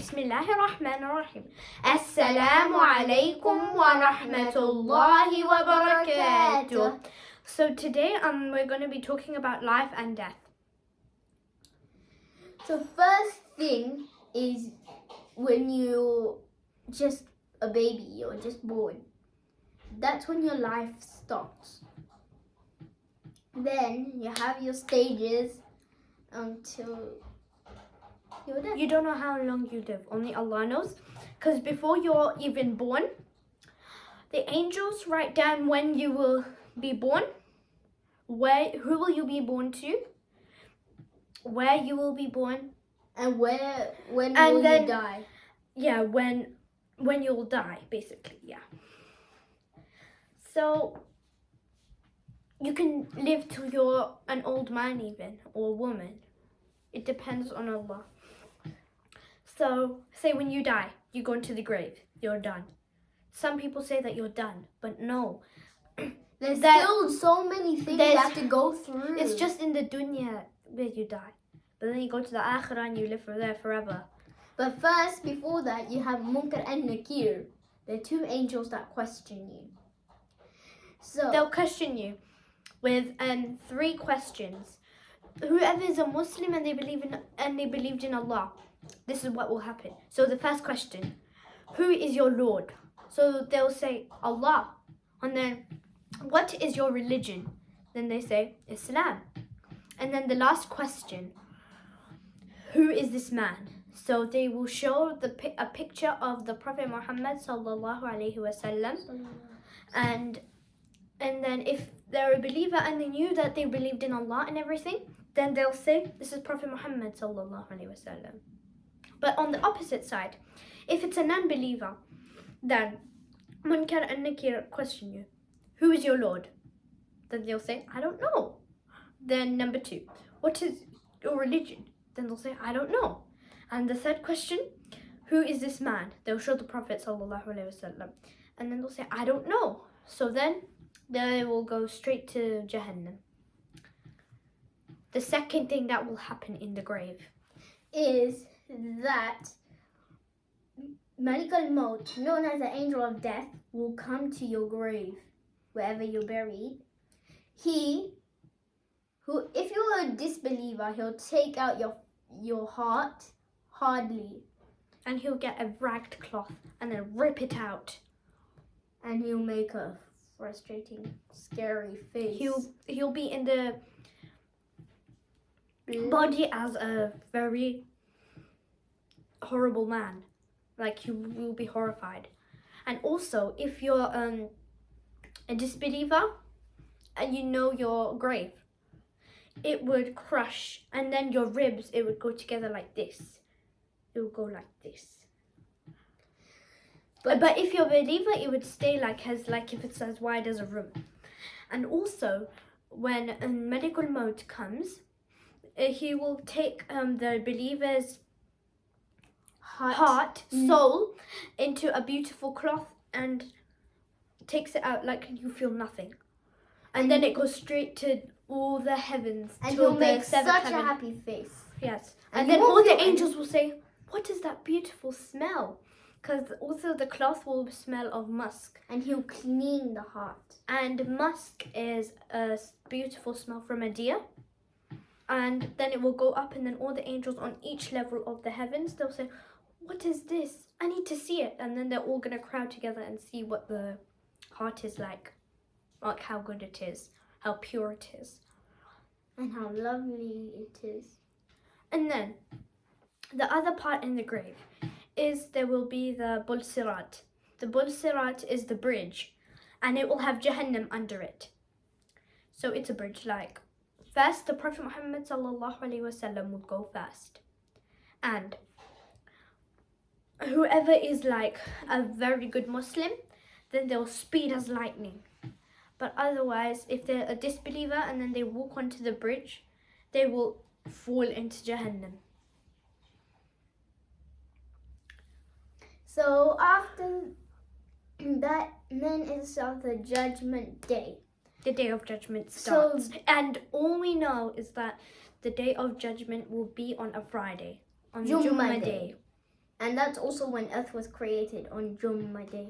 بسم الله الرحمن الرحيم. السلام عليكم ورحمة الله وبركاته. So today we're going to be talking about life and death. So first thing is when you're just a baby, you're just born. That's when your life starts. Then you have your stages until you're dead. You don't know how long you live, only Allah knows. Because before you're even born, the angels write down when you will be born, who will you be born to, where you will be born, and when will you die? Yeah, when you'll die, basically, yeah. So you can live till you're an old man even, or a woman. It depends on Allah. So, say when you die, you go into the grave, you're done. Some people say that you're done, but no. There's still so many things you have to go through. It's just in the dunya where you die. But then you go to the akhirah and you live there forever. But first, before that, you have Munkar and Nakir. They're two angels that question you. So they'll question you with 3 questions. Whoever is a Muslim and they believed in Allah, this is what will happen. So the first question, who is your Lord? So they'll say Allah. And then, what is your religion? Then they say Islam. And then the last question, who is this man? So they will show a picture of the Prophet Muhammad sallallahu alaihi wasallam. And then if they're a believer and they knew that they believed in Allah and everything, then they'll say, this is Prophet Muhammad sallallahu alaihi wasallam. But on the opposite side, if it's a non-believer, then Munkar and Nakir question you, who is your Lord? Then they'll say, I don't know. Then number 2, what is your religion? Then they'll say, I don't know. And the third question, who is this man? They'll show the Prophet sallallahu alaihi wasallam. And then they'll say, I don't know. So then they will go straight to Jahannam. The second thing that will happen in the grave is that Malik al-Maut, known as the angel of death, will come to your grave, wherever you're buried. If you're a disbeliever, he'll take out your heart hardly. And he'll get a ragged cloth and then rip it out. And he'll make a frustrating, scary face. He'll be in the body as a very horrible man. Like, you will be horrified. And also, if you're a disbeliever and you know your grave, it would crush, and then your ribs, it would go together like this. It would go like this. But if you're a believer, it would stay like if it's as wide as a room. And also, when a medical mode comes, he will take the believer's heart, soul, into a beautiful cloth and takes it out like you feel nothing. And then it goes straight to all the heavens. And he'll make such a happy face. Yes. And then all the angels will say, what is that beautiful smell? Because also the cloth will smell of musk. And he'll clean the heart. And musk is a beautiful smell from a deer. And then it will go up, and then all the angels on each level of the heavens, they'll say, what is this? I need to see it. And then they're all going to crowd together and see what the heart is like how good it is, how pure it is. And how lovely it is. And then the other part in the grave is there will be the Bul Sirat. The Bul Sirat is the bridge, and it will have Jahannam under it. So it's a bridge like, first the Prophet Muhammad sallallahu alaihi wasallam will go first. And whoever is like a very good Muslim, then they'll speed as lightning. But otherwise, if they're a disbeliever and then they walk onto the bridge, they will fall into Jahannam. So after that, then it's the Judgment Day. The Day of Judgment starts. And all we know is that the Day of Judgment will be on a Friday, on Judgment Day. And that's also when Earth was created, on Judgement Day.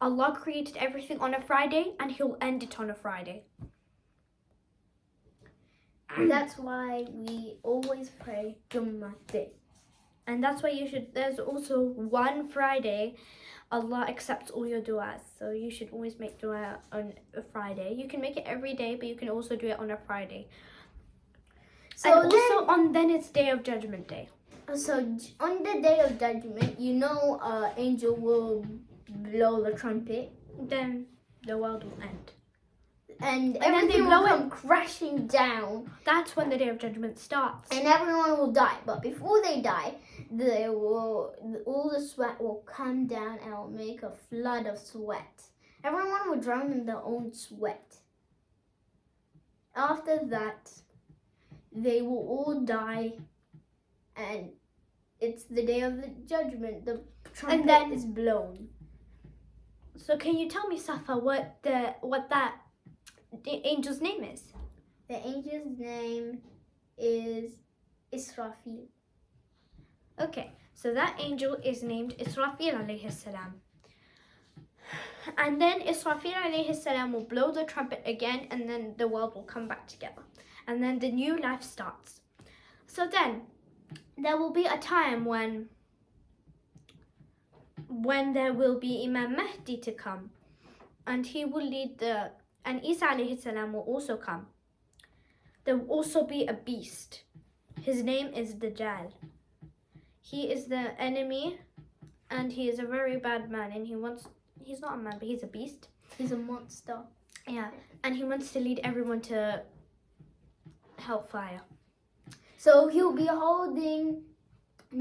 Allah created everything on a Friday and He'll end it on a Friday. That's why we always pray Judgement Day. And that's why there's also one Friday Allah accepts all your du'as. So you should always make du'a on a Friday. You can make it every day, but you can also do it on a Friday. So and also then it's Day of Judgment Day. So on the Day of Judgment, angel will blow the trumpet. Then the world will end. And then they everything blow will come crashing down. That's when the Day of Judgment starts. And everyone will die. But before they die, all the sweat will come down and it will make a flood of sweat. Everyone will drown in their own sweat. After that, they will all die. And it's the Day of the Judgment. The trumpet is blown. So can you tell me, Safa, what that the angel's name is? The angel's name is Israfil. Okay, so that angel is named Israfil alayhi salam. And then Israfil alayhi salam will blow the trumpet again, and then the world will come back together. And then the new life starts. So then there will be a time when there will be Imam Mahdi to come, and he will lead and Isa alayhi salam will also come. There will also be a beast. His name is Dajjal. He is the enemy, and he is a very bad man, and he's not a man, but he's a beast. He's a monster. Yeah, and he wants to lead everyone to hellfire. So he'll be holding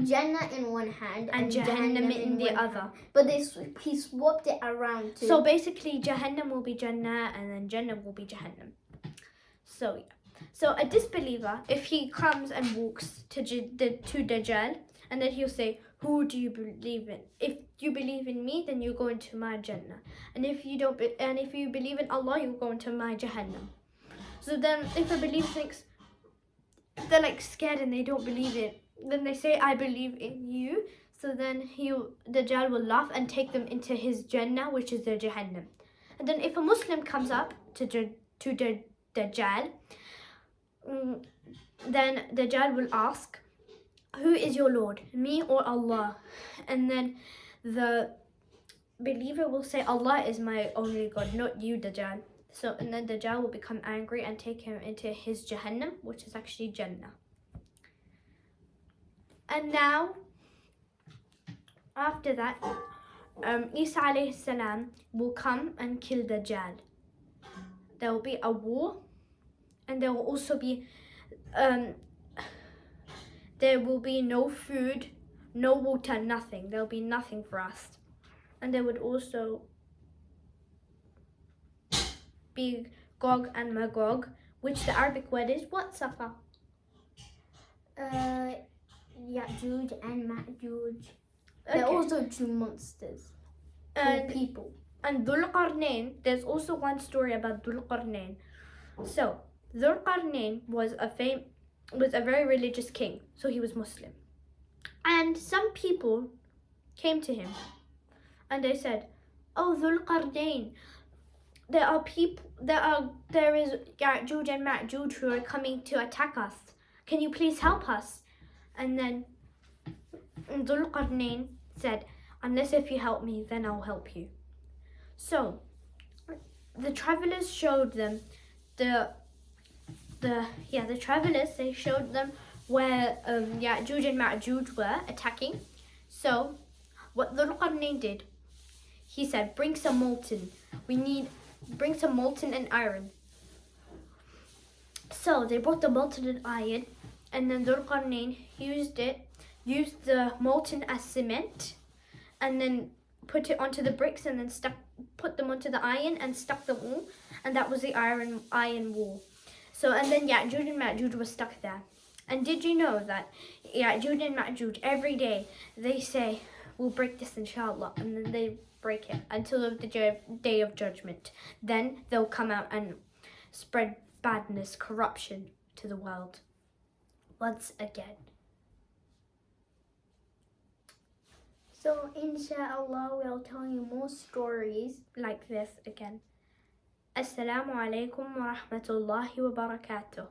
Jannah in one hand and Jahannam in the other. But he swapped it around too. So basically Jahannam will be Jannah and then Jannah will be Jahannam. So yeah. So a disbeliever, if he comes and walks to Dajjal, and then he'll say, who do you believe in? If you believe in me, then you go into my Jannah. And if you believe in Allah, you go into my Jahannam. So then if a believer thinks, they're like scared and they don't believe it, then they say, I believe in you. So then Dajjal will laugh and take them into his Jannah, which is the Jahannam. And then if a Muslim comes up to Dajjal, then Dajjal will ask, who is your Lord, me or Allah? And then the believer will say, Allah is my only God, not you, Dajjal. So, and then Dajjal will become angry and take him into his Jahannam, which is actually Jannah. And now, after that, Isa alayhi salam will come and kill Dajjal. There will be a war, and there will also be no food, no water, nothing. There will be nothing for us. And there would also be Gog and Magog, which the Arabic word is what, Safa? Ya'juj and Ma'juj. They're also two monsters. And people. And Dhul Qarnayn, there's also one story about Dhul Qarnayn. So, Dhul Qarnayn was a very religious king, so he was Muslim. And some people came to him and they said, oh, Dhul Qarnayn, there is Ya'juj and Ma'juj who are coming to attack us. Can you please help us? And then Dhul Qarnayn said, unless if you help me, then I'll help you. So the travelers showed them the travelers, they showed them where Ya'juj and Ma'juj were attacking. So what Dhul Qarnayn did, he said, bring some molten. Bring some molten and iron. So they brought the molten and iron, and then Dhul Qarnayn used the molten as cement, and then put it onto the bricks, and then put them onto the iron and stuck them all, and that was the iron wall. So, and then Ya'juj and Ma'juj were stuck there. And did you know that Ya'juj and Ma'juj, every day, they say, we'll break this inshallah, and then they break it until the Day of Judgment. Then they'll come out and spread badness, corruption to the world once again. So inshallah we'll tell you more stories like this again. Assalamu alaikum wa rahmatullahi wa barakatuh.